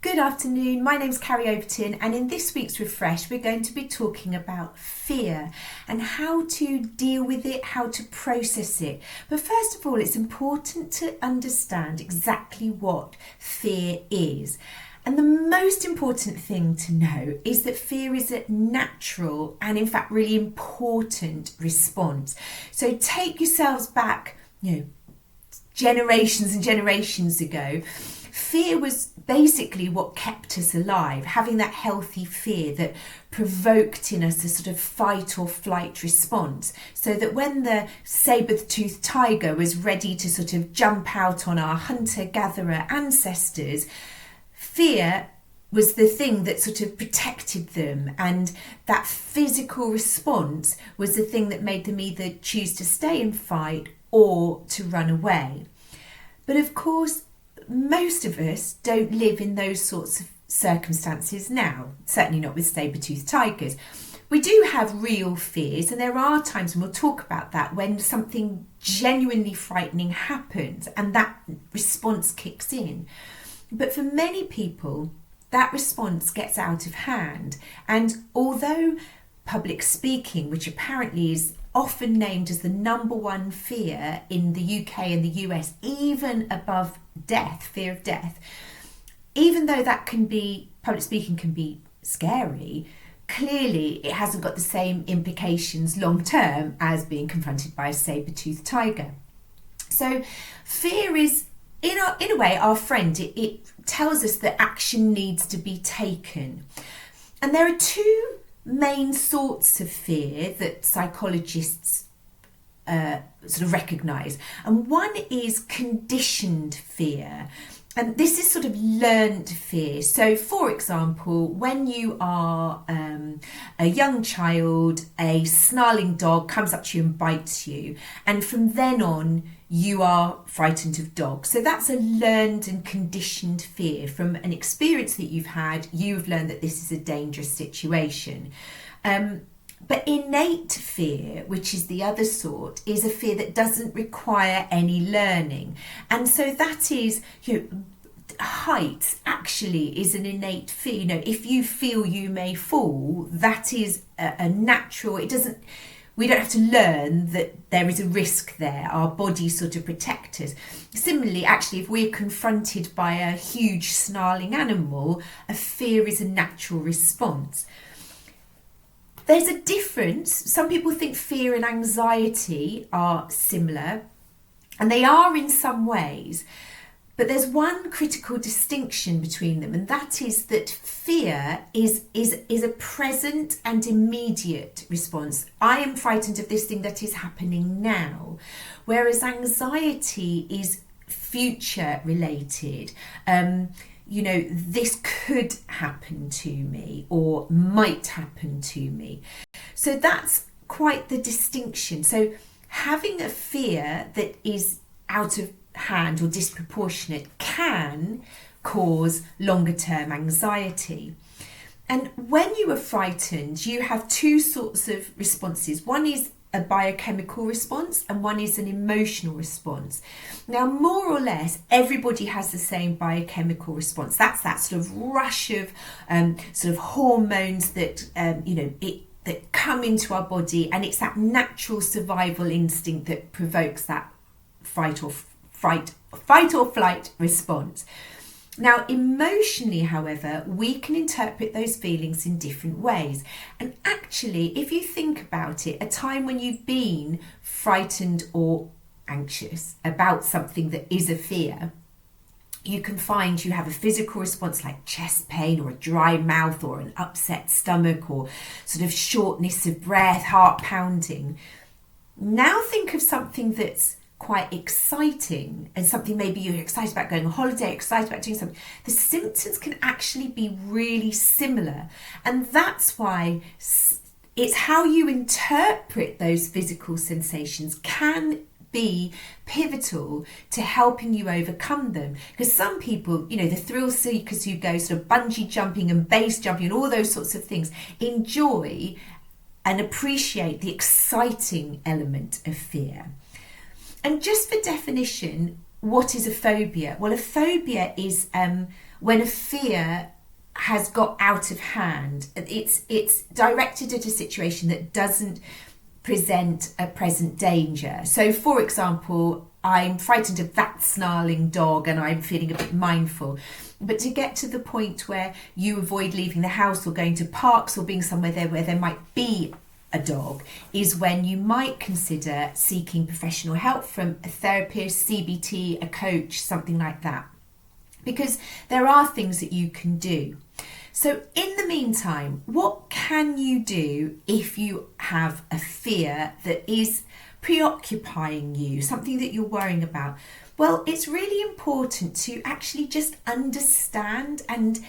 Good afternoon, my name's Carrie Overton, and in this week's Refresh we're going to be talking about fear and how to deal with it, how to process it. But first of all, it's important to understand exactly what fear is. And the most important thing to know is that fear is a natural and in fact really important response. So take yourselves back, generations and generations ago. Fear was basically what kept us alive, having that healthy fear that provoked in us a sort of fight or flight response, so that when the sabre-toothed tiger was ready to sort of jump out on our hunter-gatherer ancestors, fear was the thing that sort of protected them, and that physical response was the thing that made them either choose to stay and fight or to run away. But of course, most of us don't live in those sorts of circumstances now, certainly not with saber-toothed tigers. We do have real fears, and there are times, and we'll talk about that, when something genuinely frightening happens and that response kicks in. But for many people, that response gets out of hand, and although public speaking, which apparently is often named as the number one fear in the UK and the US, even above death, fear of death, even though public speaking can be scary, clearly it hasn't got the same implications long term as being confronted by a saber-toothed tiger. So fear is, in a way, our friend. It tells us that action needs to be taken. And there are two main sorts of fear that psychologists sort of recognise, and one is conditioned fear, and this is sort of learned fear. So for example, when you are a young child, a snarling dog comes up to you and bites you, and from then on you are frightened of dogs. So that's a learned and conditioned fear. From an experience that you've learned that this is a dangerous situation. But innate fear, which is the other sort, is a fear that doesn't require any learning. And so that is, heights actually is an innate fear. If you feel you may fall, that is a natural, we don't have to learn that there is a risk there. Our bodies sort of protect us. Similarly, actually, if we're confronted by a huge snarling animal, a fear is a natural response. There's a difference. Some people think fear and anxiety are similar, and they are in some ways. But there's one critical distinction between them, and that is that fear is a present and immediate response. I am frightened of this thing that is happening now, whereas anxiety is future related. This could happen to me or might happen to me. So that's quite the distinction. So having a fear that is out of hand or disproportionate can cause longer term anxiety. And when you are frightened, you have two sorts of responses. One is a biochemical response and one is an emotional response. Now, more or less, everybody has the same biochemical response. That's that sort of rush of sort of hormones that that come into our body, and it's that natural survival instinct that provokes that fight or flight response. Now, emotionally, however, we can interpret those feelings in different ways. And actually, if you think about it, a time when you've been frightened or anxious about something that is a fear, you can find you have a physical response like chest pain or a dry mouth or an upset stomach or sort of shortness of breath, heart pounding. Now think of something that's quite exciting and something maybe you're excited about going on holiday, excited about doing something. The symptoms can actually be really similar, and that's why it's how you interpret those physical sensations can be pivotal to helping you overcome them. Because some people, the thrill seekers who go sort of bungee jumping and base jumping and all those sorts of things, enjoy and appreciate the exciting element of fear. And just for definition, what is a phobia? Well, a phobia is when a fear has got out of hand, it's directed at a situation that doesn't present a present danger. So for example, I'm frightened of that snarling dog and I'm feeling a bit mindful. But to get to the point where you avoid leaving the house or going to parks or being somewhere there where there might be a dog is when you might consider seeking professional help from a therapist, CBT, a coach, something like that. Because there are things that you can do. So in the meantime, what can you do if you have a fear that is preoccupying you, something that you're worrying about? Well, it's really important to actually just understand and,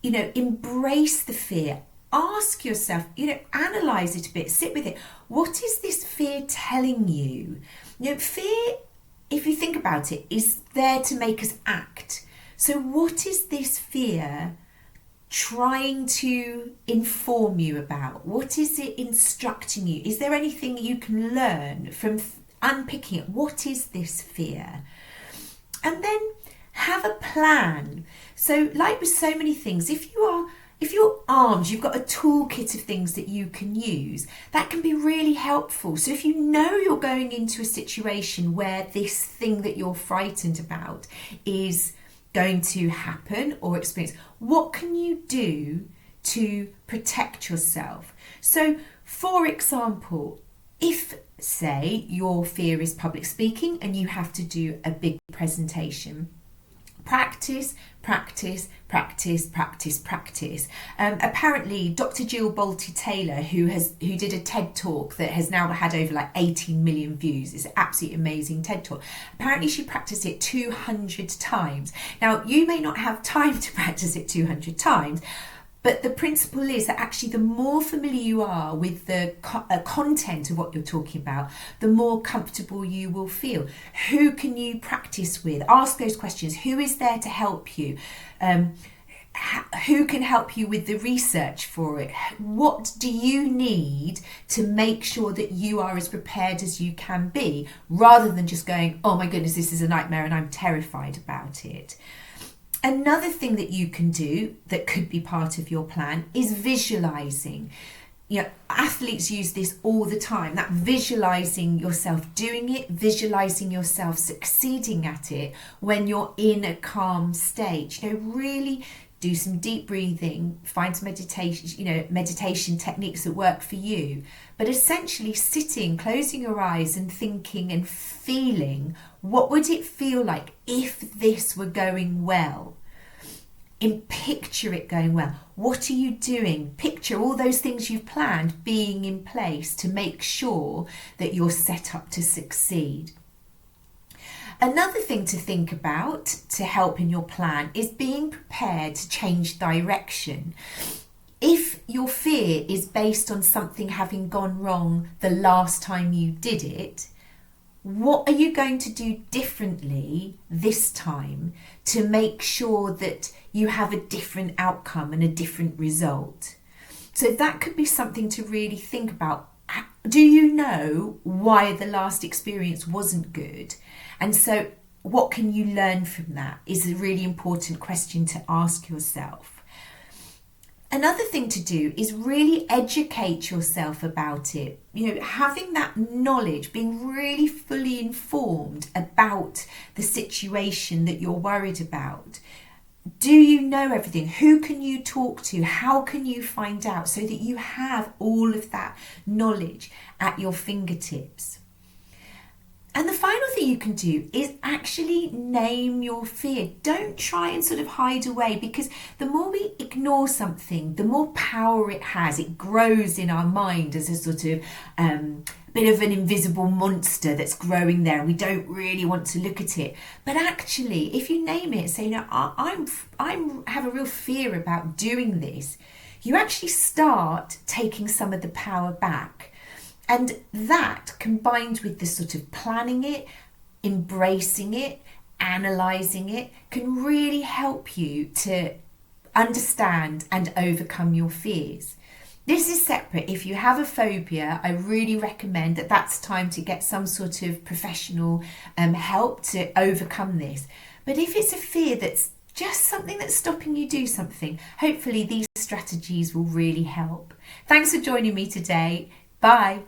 embrace the fear. Ask yourself, analyze it a bit, sit with it. What is this fear telling you? Fear, if you think about it, is there to make us act. So what is this fear trying to inform you about? What is it instructing you? Is there anything you can learn from unpicking it? What is this fear? And then have a plan. So like with so many things, if you're armed, you've got a toolkit of things that you can use, that can be really helpful. So if you know you're going into a situation where this thing that you're frightened about is going to happen or experience, what can you do to protect yourself? So for example, if say your fear is public speaking and you have to do a big presentation, practice. Apparently Dr. Jill Bolte Taylor, who did a TED talk that has now had over 18 million views, it's an absolutely amazing TED talk. Apparently she practiced it 200 times. Now you may not have time to practice it 200 times, but the principle is that actually the more familiar you are with the content of what you're talking about, the more comfortable you will feel. Who can you practice with? Ask those questions. Who is there to help you? Who can help you with the research for it? What do you need to make sure that you are as prepared as you can be, rather than just going, oh my goodness, this is a nightmare and I'm terrified about it. Another thing that you can do that could be part of your plan is visualizing. Athletes use this all the time, that visualizing yourself doing it, visualizing yourself succeeding at it when you're in a calm state. Really do some deep breathing, find some meditation techniques that work for you. But essentially sitting, closing your eyes and thinking and feeling, what would it feel like if this were going well? And picture it going well. What are you doing? Picture all those things you've planned being in place to make sure that you're set up to succeed. Another thing to think about to help in your plan is being prepared to change direction. If your fear is based on something having gone wrong the last time you did it, what are you going to do differently this time to make sure that you have a different outcome and a different result? So that could be something to really think about. Do you know why the last experience wasn't good? And so what can you learn from that is a really important question to ask yourself. Another thing to do is really educate yourself about it. Having that knowledge, being really fully informed about the situation that you're worried about. Do you know everything? Who can you talk to? How can you find out so that you have all of that knowledge at your fingertips? And the final thing you can do is actually name your fear. Don't try and sort of hide away, because the more we ignore something, the more power it has. It grows in our mind as a sort of bit of an invisible monster that's growing there, and we don't really want to look at it. But actually, if you name it, say, I have a real fear about doing this, you actually start taking some of the power back. And that, combined with the sort of planning it, embracing it, analysing it, can really help you to understand and overcome your fears. This is separate. If you have a phobia, I really recommend that that's time to get some sort of professional help to overcome this. But if it's a fear that's just something that's stopping you do something. Hopefully these strategies will really help. Thanks for joining me today. Bye.